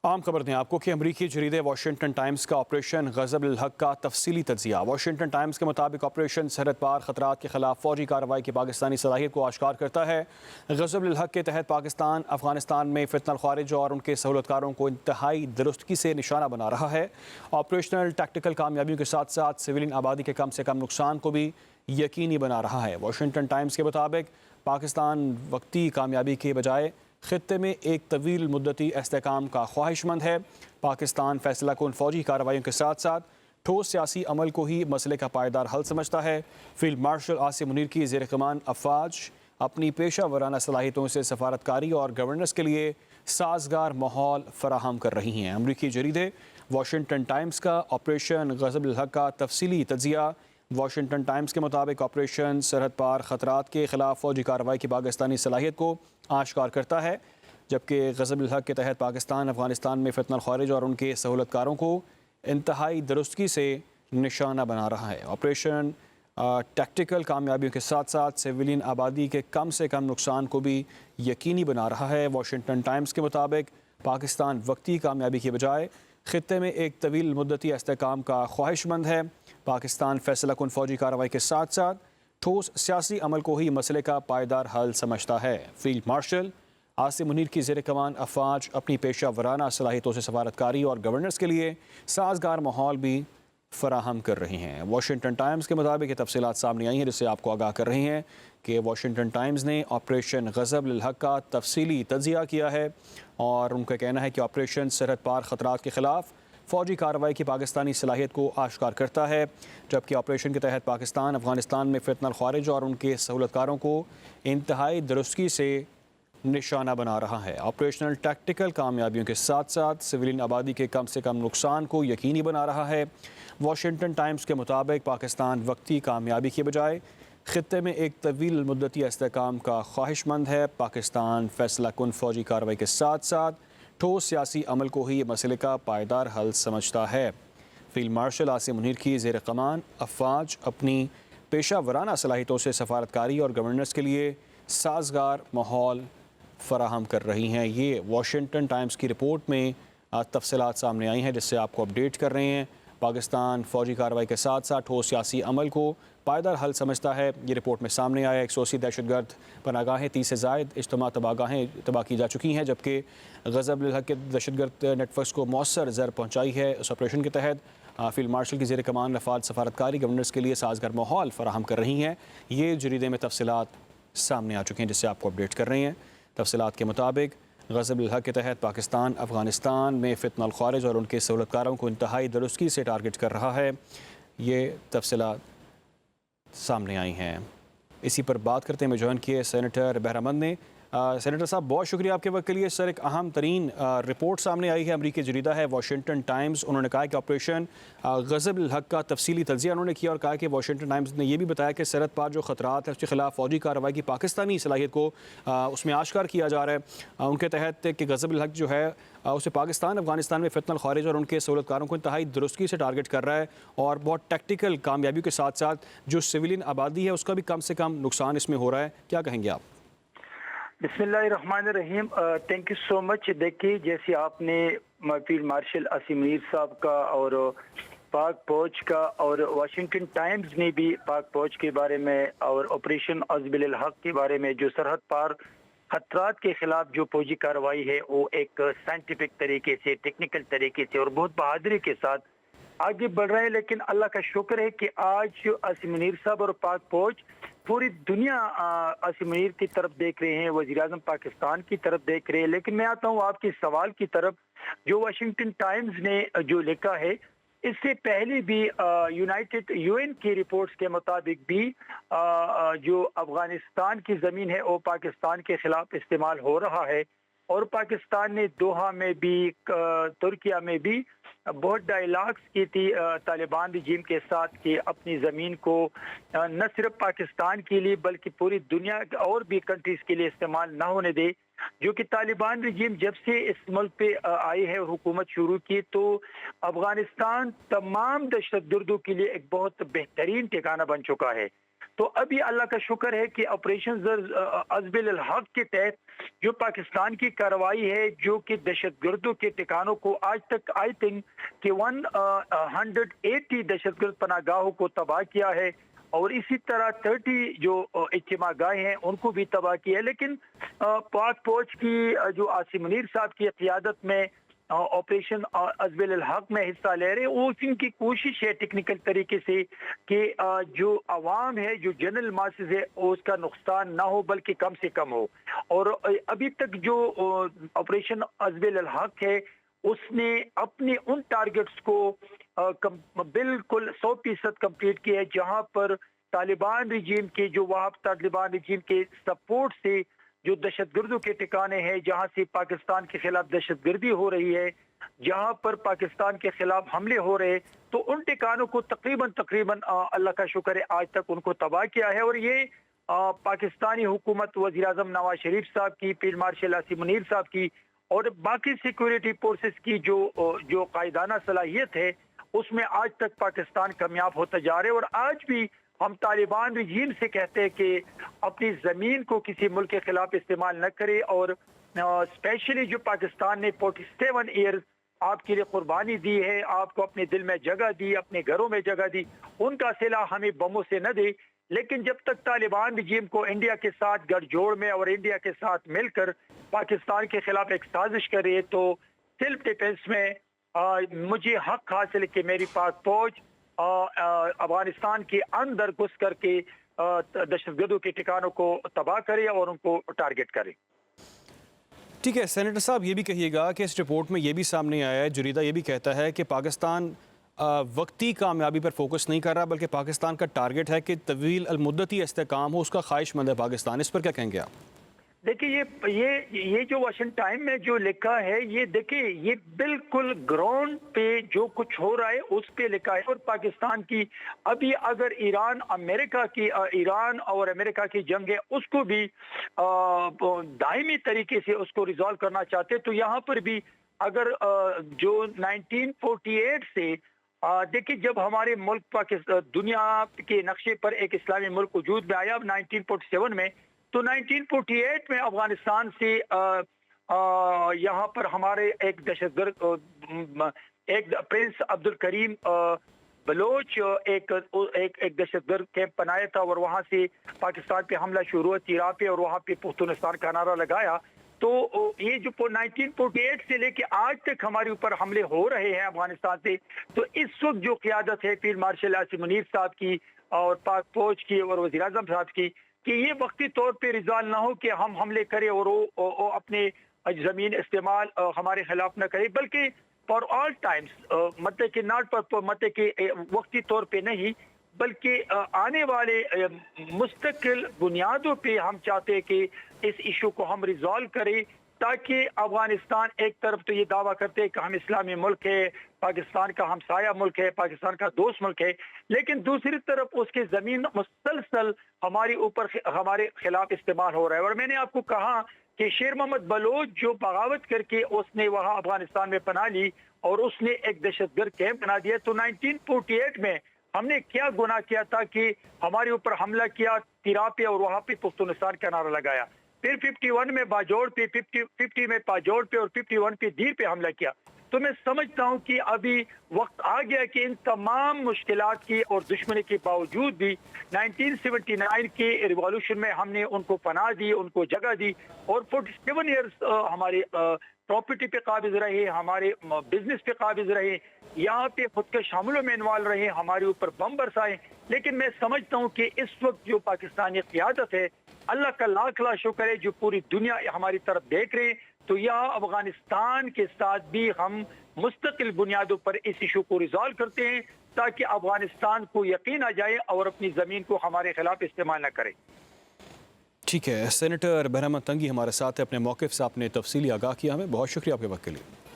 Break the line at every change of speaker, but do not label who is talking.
عام خبر دیں آپ کو کہ امریکی جریدے واشنگٹن ٹائمز کا آپریشن غضب الحق کا تفصیلی تجزیہ۔ واشنگٹن ٹائمز کے مطابق آپریشن سرحد پار خطرات کے خلاف فوجی کارروائی کی پاکستانی صلاحیت کو آشکار کرتا ہے۔ غضب الحق کے تحت پاکستان افغانستان میں فتنہ الخوارج اور ان کے سہولت کاروں کو انتہائی درستگی سے نشانہ بنا رہا ہے۔ آپریشنل ٹیکٹیکل کامیابیوں کے ساتھ ساتھ سویلین آبادی کے کم سے کم نقصان کو بھی یقینی بنا رہا ہے۔ واشنگٹن ٹائمز کے مطابق پاکستان وقتی کامیابی کے بجائے خطے میں ایک طویل مدتی استحکام کا خواہش مند ہے۔ پاکستان فیصلہ کن فوجی کارروائیوں کے ساتھ ساتھ ٹھوس سیاسی عمل کو ہی مسئلے کا پائیدار حل سمجھتا ہے۔ فیلڈ مارشل عاصم منیر کی زیر کمان افواج اپنی پیشہ ورانہ صلاحیتوں سے سفارتکاری اور گورننس کے لیے سازگار ماحول فراہم کر رہی ہیں۔ امریکی جریدے واشنگٹن ٹائمز کا آپریشن غضب الحق کا تفصیلی تجزیہ۔ واشنگٹن ٹائمز کے مطابق آپریشن سرحد پار خطرات کے خلاف فوجی کارروائی کی پاکستانی صلاحیت کو آشکار کرتا ہے، جبکہ غضب الحق کے تحت پاکستان افغانستان میں فتنہ الخوارج اور ان کے سہولت کاروں کو انتہائی درستگی سے نشانہ بنا رہا ہے۔ آپریشن ٹیکٹیکل کامیابیوں کے ساتھ ساتھ سویلین آبادی کے کم سے کم نقصان کو بھی یقینی بنا رہا ہے۔ واشنگٹن ٹائمز کے مطابق پاکستان وقتی کامیابی کے بجائے خطے میں ایک طویل مدتی استحکام کا خواہش مند ہے۔ پاکستان فیصلہ کن فوجی کارروائی کے ساتھ ساتھ ٹھوس سیاسی عمل کو ہی مسئلے کا پائیدار حل سمجھتا ہے۔ فیلڈ مارشل عاصم منیر کی زیر کمان افواج اپنی پیشہ ورانہ صلاحیتوں سے سفارتکاری اور گورننس کے لیے سازگار ماحول بھی فراہم کر رہی ہیں۔ واشنگٹن ٹائمز کے مطابق یہ تفصیلات سامنے آئی ہیں، جس سے آپ کو آگاہ کر رہی ہیں کہ واشنگٹن ٹائمز نے آپریشن غضب الحق کا تفصیلی تجزیہ کیا ہے اور ان کا کہنا ہے کہ آپریشن سرحد پار خطرات کے خلاف فوجی کارروائی کی پاکستانی صلاحیت کو آشکار کرتا ہے، جبکہ آپریشن کے تحت پاکستان افغانستان میں فتنہ الخوارج اور ان کے سہولت کاروں کو انتہائی درستگی سے نشانہ بنا رہا ہے۔ آپریشنل ٹیکٹیکل کامیابیوں کے ساتھ ساتھ سویلین آبادی کے کم سے کم نقصان کو یقینی بنا رہا ہے۔ واشنگٹن ٹائمز کے مطابق پاکستان وقتی کامیابی کے بجائے خطے میں ایک طویل مدتی استحکام کا خواہش مند ہے۔ پاکستان فیصلہ کن فوجی کارروائی کے ساتھ ساتھ ٹھوس سیاسی عمل کو ہی مسئلے کا پائیدار حل سمجھتا ہے۔ فیلڈ مارشل عاصم منیر کی زیر کمان افواج اپنی پیشہ ورانہ صلاحیتوں سے سفارتکاری اور گورننس کے لیے سازگار ماحول فراہم کر رہی ہیں۔ یہ واشنگٹن ٹائمز کی رپورٹ میں تفصیلات سامنے آئی ہیں، جس سے آپ کو اپڈیٹ کر رہے ہیں۔ پاکستان فوجی کارروائی کے ساتھ ساتھ ٹھوس سیاسی عمل کو پائیدار حل سمجھتا ہے۔ یہ رپورٹ میں سامنے آیا 180 دہشت گرد پناہ گاہیں، 30 سے زائد اجتماع تباہ کی جا چکی ہیں، جبکہ غضب الحق کے دہشت گرد نیٹ ورکس کو مؤثر ضرر پہنچائی ہے۔ اس آپریشن کے تحت فیلڈ مارشل کی زیر کمان افواج سفارتکاری گورننس کے لیے سازگار ماحول فراہم کر رہی ہیں۔ یہ جریدے میں تفصیلات سامنے آ چکی ہیں، جس سے آپ کو اپڈیٹ کر رہے ہیں۔ تفصیلات کے مطابق غضب الحق کے تحت پاکستان افغانستان میں فتنہ الخوارج اور ان کے سہولت کاروں کو انتہائی درستگی سے ٹارگٹ کر رہا ہے۔ یہ تفصیلات سامنے آئی ہیں۔ اسی پر بات کرتے ہیں، میں جوائن کیے سینیٹر بہرامند نے۔ سینیٹر صاحب بہت شکریہ آپ کے وقت کے لیے۔ سر، ایک اہم ترین رپورٹ سامنے آئی ہے، امریکی جریدہ ہے واشنگٹن ٹائمز، انہوں نے کہا کہ آپریشن غضب الحق کا تفصیلی تجزیہ انہوں نے کیا اور کہا کہ واشنگٹن ٹائمز نے یہ بھی بتایا کہ سرحد پار جو خطرات ہیں اس کے خلاف فوجی کارروائی کی پاکستانی صلاحیت کو اس میں آشکار کیا جا رہا ہے۔ ان کے تحت کہ غضب الحق جو ہے اسے پاکستان افغانستان میں فتنہ الخوارج اور ان کے سہولت کاروں کو انتہائی درستگی سے ٹارگٹ کر رہا ہے اور بہت ٹیکٹیکل کامیابیوں کے ساتھ ساتھ جو سویلین آبادی ہے اس کا بھی کم سے کم نقصان اس میں ہو رہا ہے۔ کیا کہیں گے آپ؟
بسم اللہ الرحمن الرحیم۔ تھینک یو سو مچ۔ دیکھیے، جیسے آپ نے فیلڈ مارشل عاصم منیر صاحب کا اور پاک فوج کا اور واشنگٹن ٹائمز نے بھی پاک فوج کے بارے میں اور آپریشن غضب الحق کے بارے میں جو سرحد پار خطرات کے خلاف جو فوجی کارروائی ہے وہ ایک سائنٹیفک طریقے سے، ٹیکنیکل طریقے سے اور بہت بہادری کے ساتھ آگے بڑھ رہے ہیں۔ لیکن اللہ کا شکر ہے کہ آج عاصم منیر صاحب اور پاک فوج پوری دنیا عاصم منیر کی طرف دیکھ رہے ہیں، وزیر اعظم پاکستان کی طرف دیکھ رہے ہیں۔ لیکن میں آتا ہوں آپ کے سوال کی طرف، جو واشنگٹن ٹائمز نے جو لکھا ہے، اس سے پہلے بھی یو این کی رپورٹس کے مطابق بھی جو افغانستان کی زمین ہے وہ پاکستان کے خلاف استعمال ہو رہا ہے، اور پاکستان نے دوحہ میں بھی ترکیہ میں بھی بہت ڈائلاگس کی تھی طالبان رجیم کے ساتھ کہ اپنی زمین کو نہ صرف پاکستان کے لیے بلکہ پوری دنیا اور بھی کنٹریز کے لیے استعمال نہ ہونے دے، جو کہ طالبان رجیم جب سے اس ملک پہ آئی ہے اور حکومت شروع کی تو افغانستان تمام دہشت گردوں کے لیے ایک بہت بہترین ٹھکانہ بن چکا ہے۔ تو ابھی اللہ کا شکر ہے کہ آپریشن عزب الحق کے تحت جو پاکستان کی کارروائی ہے جو کہ دہشت گردوں کے ٹھکانوں کو آج تک آئی تھنک کہ 180 دہشت گرد پناہ گاہوں کو تباہ کیا ہے، اور اسی طرح 30 جو اجتماع گاہیں ہیں ان کو بھی تباہ کیا ہے. لیکن پاک فوج کی جو عاصم منیر صاحب کی قیادت میں آپریشن عزب الحق میں حصہ لے رہے ہیں، وہ ان کی کوشش ہے ٹیکنیکل طریقے سے کہ جو عوام ہے، جو جنرل ماسز ہے، اس کا نقصان نہ ہو بلکہ کم سے کم ہو. اور ابھی تک جو آپریشن عزب الحق ہے اس نے اپنے ان ٹارگٹس کو بالکل 100% کمپلیٹ کیا ہے، جہاں پر طالبان رجیم کے جو وہاں طالبان رجیم کے سپورٹ سے جو دہشت گردوں کے ٹھکانے ہیں، جہاں سے پاکستان کے خلاف دہشت گردی ہو رہی ہے، جہاں پر پاکستان کے خلاف حملے ہو رہے، تو ان ٹھکانوں کو تقریباً اللہ کا شکر ہے آج تک ان کو تباہ کیا ہے. اور یہ پاکستانی حکومت، وزیر اعظم نواز شریف صاحب کی، فیلڈ مارشل عاصم منیر صاحب کی اور باقی سیکورٹی فورسز کی جو قائدانہ صلاحیت ہے، اس میں آج تک پاکستان کامیاب ہوتا جا رہا ہے. اور آج بھی ہم طالبان رجیم سے کہتے ہیں کہ اپنی زمین کو کسی ملک کے خلاف استعمال نہ کرے، اور اسپیشلی جو پاکستان نے 47 ایئرز آپ کے لیے قربانی دی ہے، آپ کو اپنے دل میں جگہ دی، اپنے گھروں میں جگہ دی، ان کا صلہ ہمیں بموں سے نہ دے. لیکن جب تک طالبان رجیم کو انڈیا کے ساتھ گٹھ جوڑ میں اور انڈیا کے ساتھ مل کر پاکستان کے خلاف ایک سازش کرے، تو سیلف ڈیفنس میں مجھے حق حاصل ہے کہ میری پاک فوج افغانستان کے اندر گھس کر کے دہشت گردوں کے ٹھکانوں کو تباہ کرے اور ان کو ٹارگٹ کرے.
ٹھیک ہے سینیٹر صاحب، یہ بھی کہیے گا کہ اس رپورٹ میں یہ بھی سامنے آیا ہے، جریدہ یہ بھی کہتا ہے کہ پاکستان وقتی کامیابی پر فوکس نہیں کر رہا بلکہ پاکستان کا ٹارگٹ ہے کہ طویل المدتی استحکام ہو، اس کا خواہش مند ہے پاکستان. اس پر کیا کہیں گے آپ؟
دیکھیے یہ جو واشنگٹن ٹائم میں جو لکھا ہے، یہ دیکھیے یہ بالکل گراؤنڈ پہ جو کچھ ہو رہا ہے اس پہ لکھا ہے. اور پاکستان کی ابھی اگر ایران اور امریکہ کی جنگ ہے، اس کو بھی دائمی طریقے سے اس کو ریزالو کرنا چاہتے، تو یہاں پر بھی اگر جو 1948 سے دیکھیں جب ہمارے ملک دنیا کے نقشے پر ایک اسلامی ملک وجود میں آیا 1947 میں، تو 1948 میں افغانستان سے یہاں پر ہمارے ایک دہشت گرد ایک پرنس عبد الکریم بلوچ ایک دہشت گرد کیمپ بنایا تھا، اور وہاں سے پاکستان پہ حملہ شروع ہوا تیرا پہ، اور وہاں پہ پختونستان کا نعرہ لگایا. تو یہ جو 1948 سے لے کے آج تک ہمارے اوپر حملے ہو رہے ہیں افغانستان سے، تو اس وقت جو قیادت ہے فیلڈ مارشل عاصم منیر صاحب کی اور پاک فوج کی اور وزیر اعظم صاحب کی، کہ یہ وقتی طور پہ ریزالو نہ ہو کہ ہم حملے کریں اور وہ اپنے زمین استعمال ہمارے خلاف نہ کرے، بلکہ فار آل ٹائمز، مطلب کہ ناٹ پر مطلب کہ وقتی طور پہ نہیں، بلکہ آنے والے مستقل بنیادوں پہ ہم چاہتے ہیں کہ اس ایشو کو ہم ریزالو کریں، تاکہ افغانستان ایک طرف تو یہ دعویٰ کرتے ہیں کہ ہم اسلامی ملک ہے، پاکستان کا ہمسایہ ملک ہے، پاکستان کا دوست ملک ہے، لیکن دوسری طرف اس کی زمین مسلسل ہمارے خلاف استعمال ہو رہا ہے. اور میں نے آپ کو کہا کہ شیر محمد بلوچ جو بغاوت کر کے اس نے وہاں افغانستان میں پناہ لی اور اس نے ایک دہشت گرد کیمپ بنا دیا، تو 1948 میں ہم نے کیا گناہ کیا تھا کہ ہمارے اوپر حملہ کیا تیرا پہ اور وہاں پہ پختونستان کا نعرہ لگایا، پھر 51 میں باجوڑ پہ، 50 میں پاجوڑ پہ اور 51 پہ دیر پہ حملہ کیا. تو میں سمجھتا ہوں کہ ابھی وقت آ گیا کہ ان تمام مشکلات کی اور دشمنی کے باوجود بھی 1979 کے ریوالوشن میں ہم نے ان کو پناہ دی، ان کو جگہ دی، اور 47 ایئرز ہمارے پراپرٹی پہ قابض رہے، ہمارے بزنس پہ قابض رہے، یہاں پہ خودکش حملوں میں انوالو رہے، ہمارے اوپر بم برسائے. لیکن میں سمجھتا ہوں کہ اس وقت جو پاکستانی قیادت ہے، اللہ کا لاکھ شکر ہے، جو پوری دنیا ہماری طرف دیکھ رہے ہیں، تو یہاں افغانستان کے ساتھ بھی ہم مستقل بنیادوں پر اس ایشو کو ریزالو کرتے ہیں، تاکہ افغانستان کو یقین آ جائے اور اپنی زمین کو ہمارے خلاف استعمال نہ کرے.
ٹھیک ہے سینیٹر بہرام تنگی ہمارے ساتھ ہے، اپنے موقف سے آپ نے تفصیلی آگاہ کیا، ہمیں بہت شکریہ آپ کے وقت کے لیے.